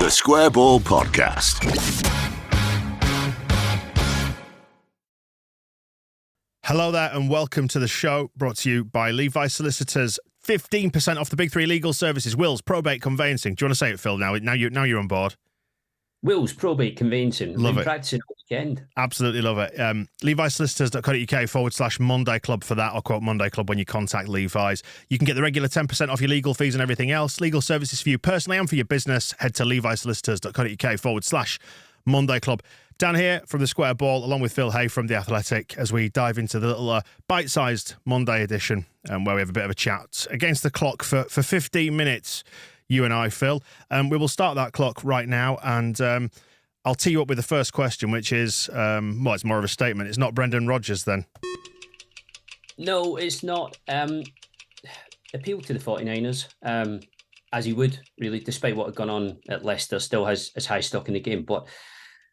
The Square Ball Podcast. Hello there and welcome to the show, brought to you by Levi Solicitors. 15% off the big three legal services: wills, probate, conveyancing. Do you want to say it, Phil? Now you're on board. Wills, probate, conveyancing. Love it. Practicing all weekend. Absolutely love it. LeviSolicitors.co.uk/Monday Club for that. I'll quote Monday Club when you contact Levi's. You can get the regular 10% off your legal fees and everything else. Legal services for you personally and for your business. Head to LeviSolicitors.co.uk/Monday Club. Dan here from the Square Ball, along with Phil Hay from The Athletic, as we dive into the little bite-sized Monday edition, where we have a bit of a chat against the clock for 15 minutes, you and I, Phil. We will start that clock right now, and I'll tee you up with the first question, which is, it's more of a statement. It's not Brendan Rodgers, then? No, it's not. Appeal to the 49ers, as he would, really, despite what had gone on at Leicester, still has high stock in the game, but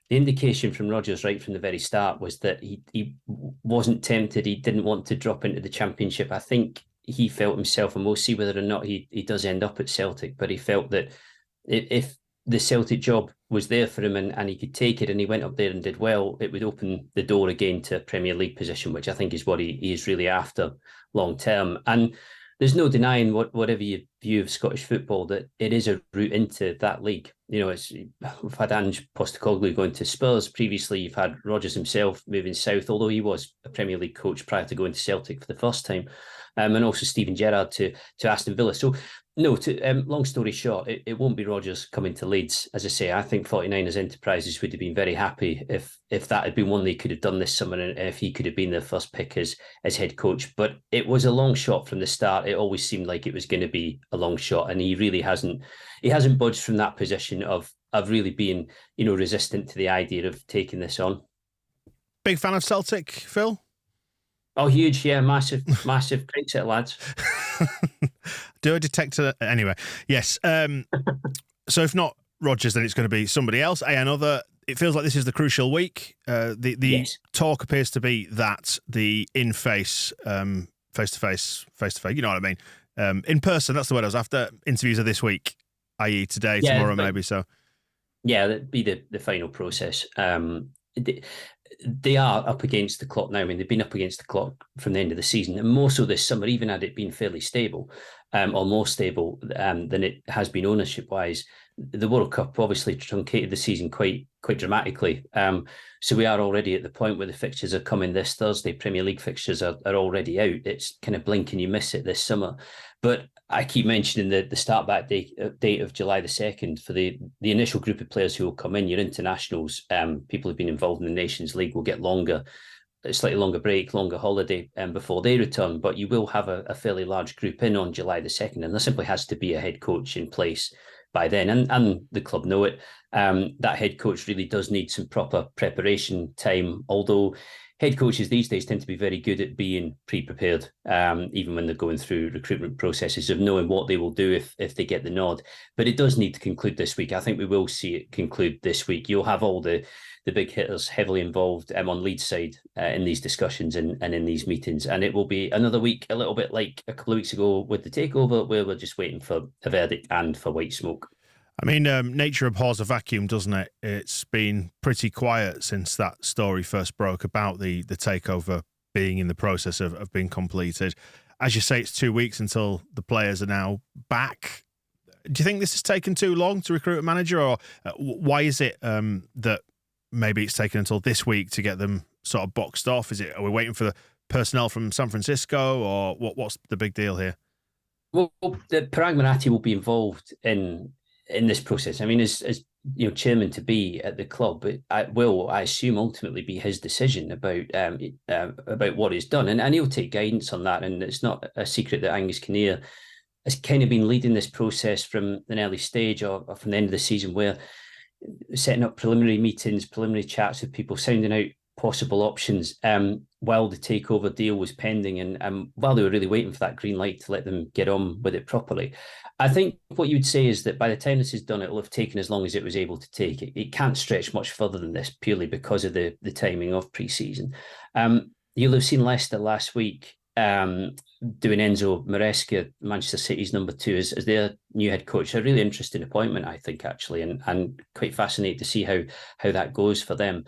the indication from Rodgers right from the very start was that he wasn't tempted. He didn't want to drop into the Championship. I think he felt himself, and we'll see whether or not he does end up at Celtic, but he felt that if the Celtic job was there for him and he could take it and he went up there and did well, it would open the door again to a Premier League position, which I think is what he is really after long term. And there's no denying whatever you view of Scottish football, that it is a route into that league. You know, we've had Ange Postecoglou going to Spurs previously. You've had Rodgers himself moving south, although he was a Premier League coach prior to going to Celtic for the first time, and also Steven Gerrard to Aston Villa. So, no, long story short, it won't be Rodgers coming to Leeds. As I say, I think 49ers Enterprises would have been very happy if that had been one they could have done this summer and if he could have been their first pick as head coach. But it was a long shot from the start. It always seemed like it was going to be a long shot, and he really hasn't budged from that position of really being, resistant to the idea of taking this on. Big fan of Celtic, Phil? Oh, huge, yeah, massive, great set of lads. Do I detect anyway? Yes. So if not Rodgers, then it's going to be somebody else. It feels like this is the crucial week. The yes. Talk appears to be that the in-face, face-to-face, you know what I mean? In person, that's the word I was after. Interviews are this week, i.e. today, tomorrow, maybe. So, yeah, that'd be the final process. They are up against the clock now. I mean, they've been up against the clock from the end of the season, and more so this summer, even had it been fairly stable, or more stable than it has been ownership-wise. The World Cup obviously truncated the season quite dramatically. So we are already at the point where the fixtures are coming this Thursday. Premier League fixtures are already out. It's kind of blink and you miss it this summer. But I keep mentioning the start back date of July the 2nd for the initial group of players who will come in. Your internationals, people who've been involved in the Nations League, will get a slightly longer break, longer holiday before they return. But you will have a fairly large group in on July the 2nd, and there simply has to be a head coach in place by then, and the club know it. That head coach really does need some proper preparation time, although head coaches these days tend to be very good at being pre-prepared, even when they're going through recruitment processes, of knowing what they will do if they get the nod. But it does need to conclude this week. I think we will see it conclude this week. You'll have all the big hitters heavily involved on Leeds' side in these discussions and in these meetings. And it will be another week, a little bit like a couple of weeks ago with the takeover, where we're just waiting for a verdict and for white smoke. I mean, nature abhors a vacuum, doesn't it? It's been pretty quiet since that story first broke about the takeover being in the process of being completed. As you say, it's 2 weeks until the players are now back. Do you think this has taken too long to recruit a manager, or why is it that maybe it's taken until this week to get them sort of boxed off? Are we waiting for the personnel from San Francisco, or what's the big deal here? Well, the Parag Marathi will be involved in this process. I mean, as chairman to be at the club, I assume ultimately be his decision about what is done, and he'll take guidance on that. And it's not a secret that Angus Kinnear has kind of been leading this process from an early stage or from the end of the season, where setting up preliminary meetings, preliminary chats with people, sounding out possible options while the takeover deal was pending, and while they were really waiting for that green light to let them get on with it properly. I think what you would say is that by the time this is done, it'll have taken as long as it was able to take. It can't stretch much further than this, purely because of the timing of pre-season. You'll have seen Leicester last week doing Enzo Maresca, Manchester City's number 2, as their new head coach. A really interesting appointment, I think, actually, and quite fascinating to see how that goes for them.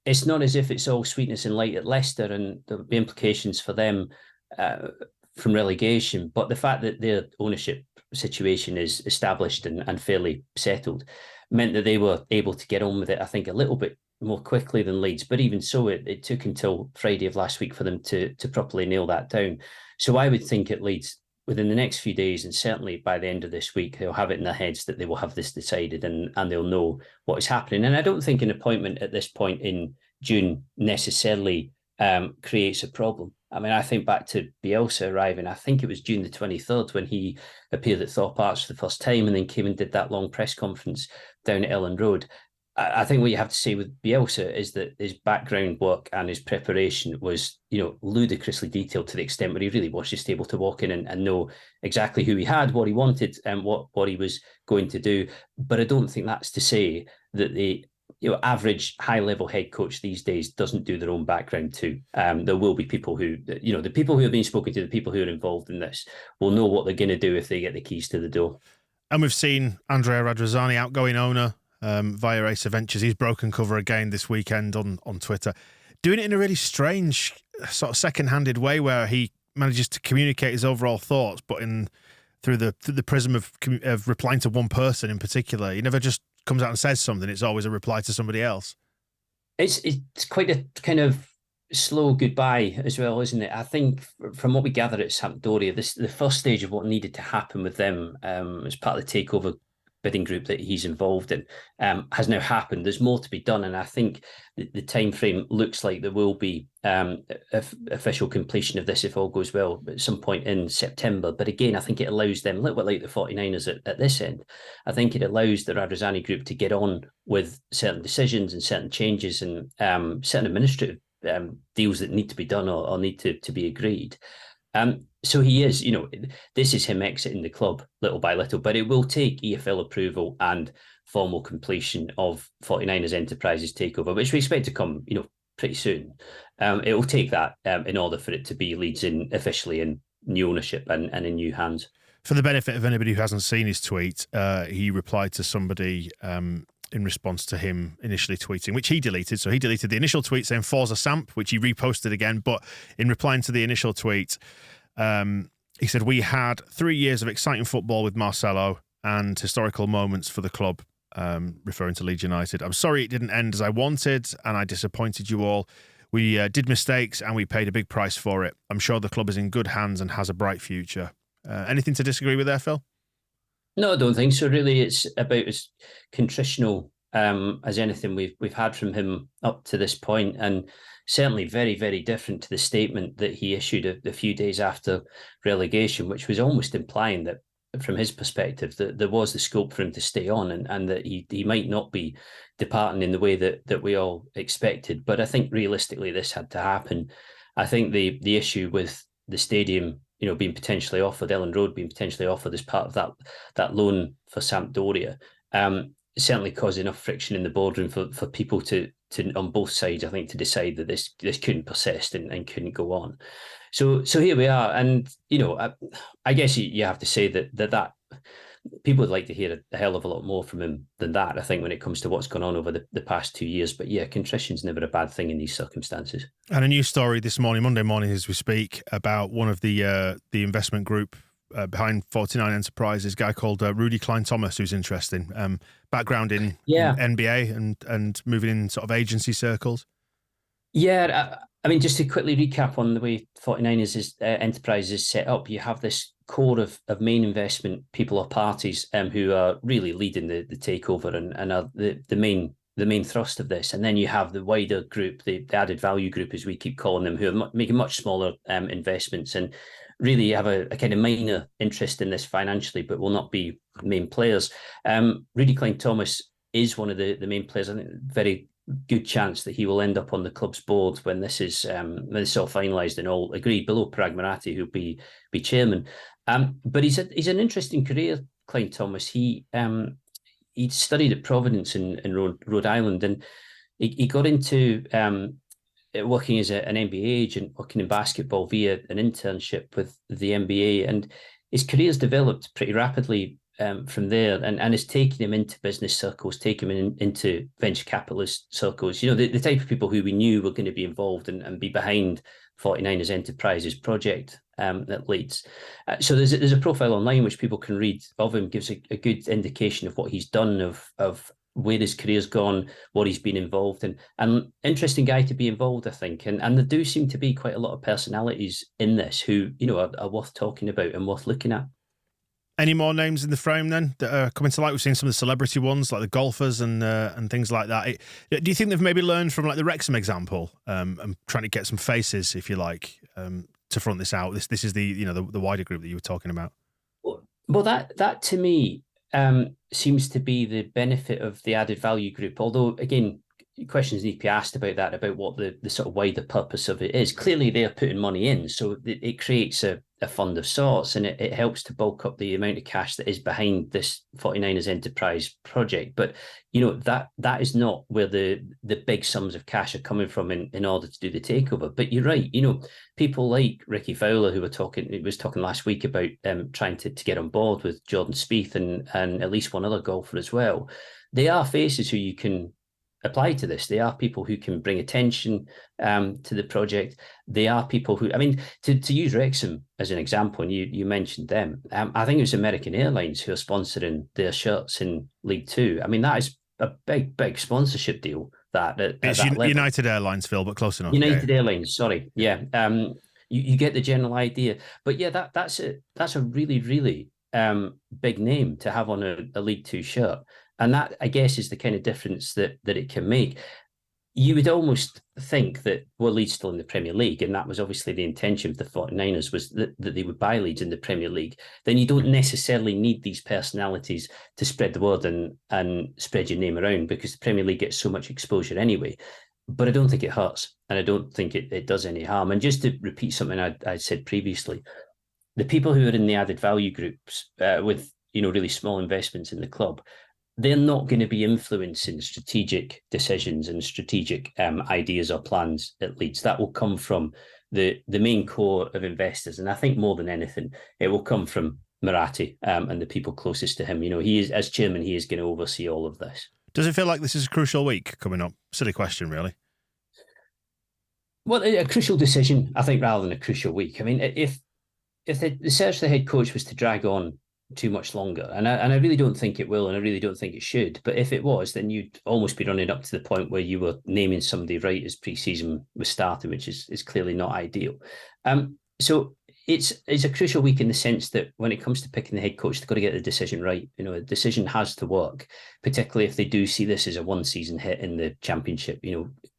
It's not as if it's all sweetness and light at Leicester, and there'll be implications for them from relegation. But the fact that their ownership situation is established and fairly settled meant that they were able to get on with it, I think, a little bit more quickly than Leeds. But even so, it took until Friday of last week for them to properly nail that down. So I would think at Leeds, within the next few days, and certainly by the end of this week, they'll have it in their heads that they will have this decided, and they'll know what is happening. And I don't think an appointment at this point in June necessarily creates a problem. I mean, I think back to Bielsa arriving, I think it was June the 23rd when he appeared at Thorpe Arch for the first time and then came and did that long press conference down at Elland Road. I think what you have to say with Bielsa is that his background work and his preparation was, ludicrously detailed to the extent where he really was just able to walk in and know exactly who he had, what he wanted, and what he was going to do. But I don't think that's to say that the average high-level head coach these days doesn't do their own background too. There will be people who, the people who have been spoken to, the people who are involved in this, will know what they're going to do if they get the keys to the door. And we've seen Andrea Radrizzani, outgoing owner, via Ace Ventures. He's broken cover again this weekend on Twitter, doing it in a really strange sort of second-handed way where he manages to communicate his overall thoughts, but through the prism of replying to one person in particular. He never just comes out and says something. It's always a reply to somebody else. It's quite a kind of slow goodbye as well, isn't it? I think from what we gather at Sampdoria, the first stage of what needed to happen with them as part of the takeover bidding group that he's involved in has now happened. There's more to be done, and I think the time frame looks like there will be official completion of this if all goes well at some point in September. But again, I think it allows them, a little bit like the 49ers at this end, I think it allows the Radrizzani group to get on with certain decisions and certain changes and certain administrative deals that need to be done or need to be agreed. So he is, this is him exiting the club little by little, but it will take EFL approval and formal completion of 49ers Enterprises takeover, which we expect to come, pretty soon. It will take that in order for it to be Leeds in officially in new ownership and in new hands. For the benefit of anybody who hasn't seen his tweet, he replied to somebody in response to him initially tweeting, which he deleted. So he deleted the initial tweet saying Forza Samp, which he reposted again. But in replying to the initial tweet, he said, "We had 3 years of exciting football with Marcelo and historical moments for the club," referring to Leeds United. "I'm sorry it didn't end as I wanted and I disappointed you all. We did mistakes and we paid a big price for it. I'm sure the club is in good hands and has a bright future." Anything to disagree with there, Phil? No, I don't think so. Really, it's about as contritional as anything we've had from him up to this point, and certainly very, very different to the statement that he issued a few days after relegation, which was almost implying that, from his perspective, that there was the scope for him to stay on and that he might not be departing in the way that we all expected. But I think realistically this had to happen. I think the issue with the stadium, being potentially offered, Elland Road being potentially offered as part of that loan for Sampdoria, certainly caused enough friction in the boardroom for people to on both sides, I think, to decide that this couldn't persist and couldn't go on. So here we are, and I guess you have to say that people would like to hear a hell of a lot more from him than that, I think, when it comes to what's gone on over the past 2 years. But yeah, contrition's never a bad thing in these circumstances. And a news story this morning, Monday morning as we speak, about one of the investment group behind 49 Enterprises, a guy called Rudy Klein Thomas, who's interesting. Background in NBA and moving in sort of agency circles. Yeah, I mean, just to quickly recap on the way 49ers Enterprise is set up, you have this core of main investment people or parties who are really leading the takeover and are the main thrust of this. And then you have the wider group, the added value group, as we keep calling them, who are making much smaller investments and really have a kind of minor interest in this financially, but will not be main players. Rudy Klein Thomas is one of the main players. I think very good chance that he will end up on the club's board when this is all finalised and all agreed, below Pragmarati, who'll be chairman. But he's an interesting career, Klein Thomas. He studied at Providence in Rhode Island, and he got into working as an NBA agent, working in basketball via an internship with the NBA, and his career's developed pretty rapidly from there, and it's taken him into business circles, taken him into venture capitalist circles. The type of people who we knew were going to be involved and be behind 49ers Enterprises project at Leeds. So there's a profile online which people can read of him, gives a good indication of what he's done, of where his career's gone, what he's been involved in. And interesting guy to be involved, I think. And there do seem to be quite a lot of personalities in this who, are worth talking about and worth looking at. Any more names in the frame then that are coming to light? We've seen some of the celebrity ones, like the golfers and things like that. Do you think they've maybe learned from like the Wrexham example and trying to get some faces, if you like, to front this out? This is the wider group that you were talking about. Well, that to me seems to be the benefit of the added value group. Although, again, questions need to be asked about that, about what the sort of wider purpose of it is. Clearly, they're putting money in, so it creates a fund of sorts, and it helps to bulk up the amount of cash that is behind this 49ers enterprise project. But that is not where the big sums of cash are coming from in order to do the takeover. But you're right, people like Ricky Fowler, who was talking last week about trying to get on board with Jordan Spieth and at least one other golfer as well. They are faces who you can apply to this. They are people who can bring attention to the project. They are people who, to use Wrexham as an example, and you mentioned them, I think it was American Airlines who are sponsoring their shirts in League Two. That is a big sponsorship deal. It's United Airlines, Phil, but close enough. United Airlines, sorry. Yeah. You get the general idea. But yeah, that's a really, really big name to have on a League Two shirt. And that, I guess, is the kind of difference that it can make. You would almost think that Leeds still in the Premier League, and that was obviously the intention of the 49ers, was that they would buy Leeds in the Premier League. Then you don't necessarily need these personalities to spread the word and spread your name around, because the Premier League gets so much exposure anyway. But I don't think it hurts, and I don't think it does any harm. And just to repeat something I said previously, the people who are in the added value groups with really small investments in the club, they're not going to be influencing strategic decisions and strategic ideas or plans at Leeds. That will come from the main core of investors. And I think more than anything, it will come from Marathi and the people closest to him. He is, as chairman, he is going to oversee all of this. Does it feel like this is a crucial week coming up? Silly question, really. Well, a crucial decision, I think, rather than a crucial week. If the search for the head coach was to drag on too much longer, and I really don't think it will, and I really don't think it should, but if it was, then you'd almost be running up to the point where you were naming somebody right as pre-season was starting, which is clearly not ideal. So it's a crucial week in the sense that when it comes to picking the head coach, they've got to get the decision right. A decision has to work, particularly if they do see this as a one-season hit in the championship.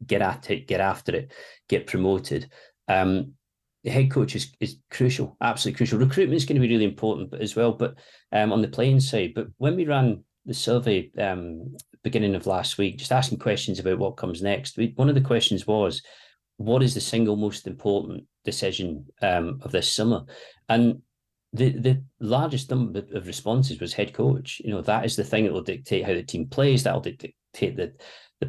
Get at it, get after it, get promoted. The head coach is crucial, absolutely crucial. Recruitment is going to be really important as well, but on the playing side. But when we ran the survey beginning of last week, just asking questions about what comes next, one of the questions was, what is the single most important decision of this summer? And the largest number of responses was head coach. That is the thing that will dictate how the team plays. That will dictate the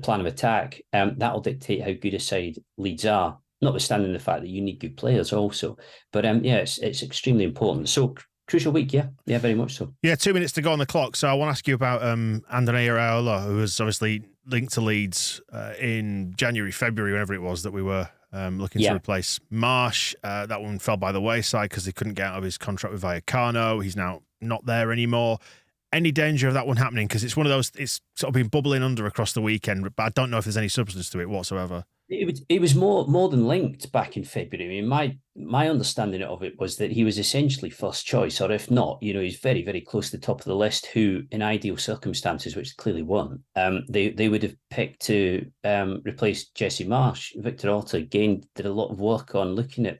plan of attack. That will dictate how good a side Leeds are, notwithstanding the fact that you need good players also. But it's extremely important. So crucial week, yeah, very much so. Yeah, 2 minutes to go on the clock. So I want to ask you about Areola, who was obviously linked to Leeds in January, February, whenever it was that we were looking to replace Marsh. That one fell by the wayside because he couldn't get out of his contract with Vallecano. He's now not there anymore. Any danger of that one happening? Because it's one of those, it's sort of been bubbling under across the weekend, but I don't know if there's any substance to it whatsoever. It was more than linked back in February. My understanding of it was that he was essentially first choice, or if not, he's very, very close to the top of the list, who in ideal circumstances, which clearly weren't, they would have picked to replace Jesse Marsh. Victor Orta, again, did a lot of work on looking at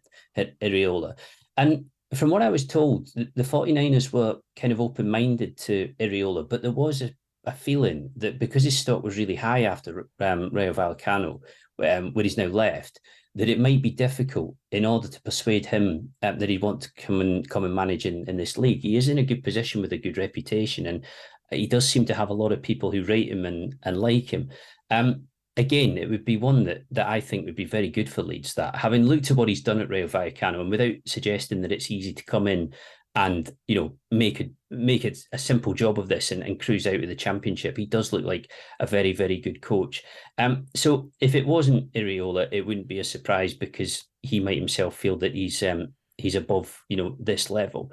Areola. And from what I was told, the 49ers were kind of open-minded to Areola, but there was a feeling that because his stock was really high after Rayo Vallecano, where he's now left, that it might be difficult in order to persuade him that he'd want to come and manage in this league. He is in a good position with a good reputation, and he does seem to have a lot of people who rate him and like him. again, it would be one that I think would be very good for Leeds. That having looked at what he's done at Rayo Vallecano, and without suggesting that it's easy to come in and make it a simple job of this and cruise out of the Championship, he does look like a very, very good coach. So if it wasn't Areola, it wouldn't be a surprise, because he might himself feel that he's above this level.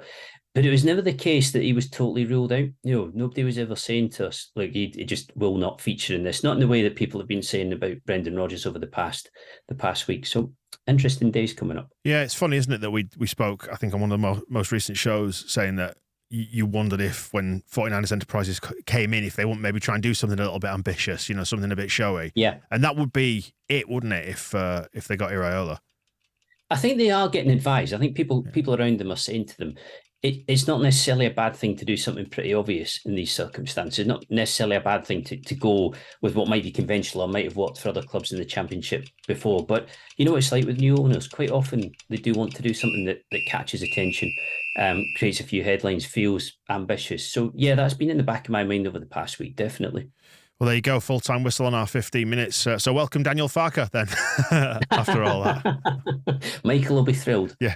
But it was never the case that he was totally ruled out. Nobody was ever saying to us, like, he just will not feature in this. Not in the way that people have been saying about Brendan Rodgers over the past week. So interesting days coming up. Yeah, it's funny, isn't it, that we spoke, I think, on one of the most recent shows, saying that you wondered if, when 49ers Enterprises came in, if they wouldn't maybe try and do something a little bit ambitious, something a bit showy. Yeah. And that would be it, wouldn't it, if they got Areola? I think they are getting advised. I think people around them are saying to them, it's not necessarily a bad thing to do something pretty obvious in these circumstances. Not necessarily a bad thing to go with what might be conventional or might have worked for other clubs in the Championship before. But it's like with new owners, quite often they do want to do something that catches attention, creates a few headlines, feels ambitious. So yeah, that's been in the back of my mind over the past week, definitely. Well, there you go, full-time whistle on our 15 minutes. So welcome Daniel Farke then, after all that. Michael will be thrilled. Yeah.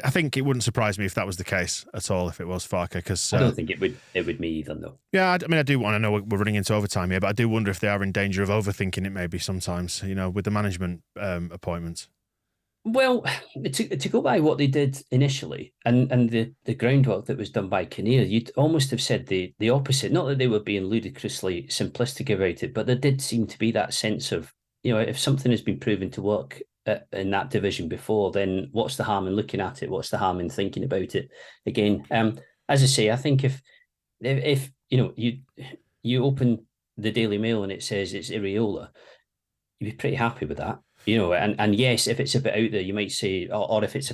I think it wouldn't surprise me if that was the case at all, if it was Farke, because I don't think it would me either, though. Yeah, I do want to know we're running into overtime here, but I do wonder if they are in danger of overthinking it maybe sometimes, with the management appointments. Well, to go by what they did initially and the groundwork that was done by Kinnear, you'd almost have said the opposite. Not that they were being ludicrously simplistic about it, but there did seem to be that sense of, if something has been proven to work in that division before, then what's the harm in looking at it? What's the harm in thinking about it again? As I say, I think if you open the Daily Mail and it says it's Areola, you'd be pretty happy with that. And yes, if it's a bit out there, you might say, or if it's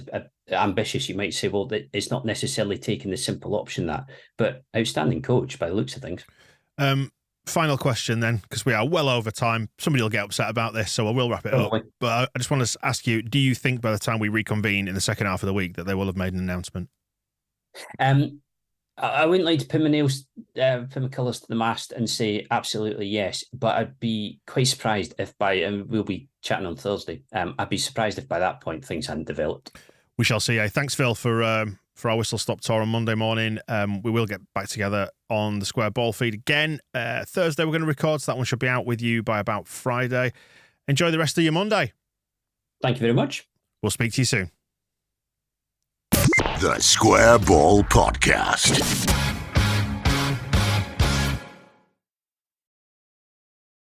ambitious, you might say, well, it's not necessarily taking the simple option but outstanding coach by the looks of things. Final question then, because we are well over time. Somebody will get upset about this, so I will wrap it up. But I just want to ask you, do you think by the time we reconvene in the second half of the week that they will have made an announcement? I wouldn't like to pin my colours to the mast and say absolutely yes, but I'd be quite surprised if and we'll be chatting on Thursday, I'd be surprised if by that point things hadn't developed. We shall see. Thanks, Phil, for our Whistle Stop tour on Monday morning. We will get back together on the Square Ball feed again. Thursday we're going to record, so that one should be out with you by about Friday. Enjoy the rest of your Monday. Thank you very much. We'll speak to you soon. The Square Ball Podcast.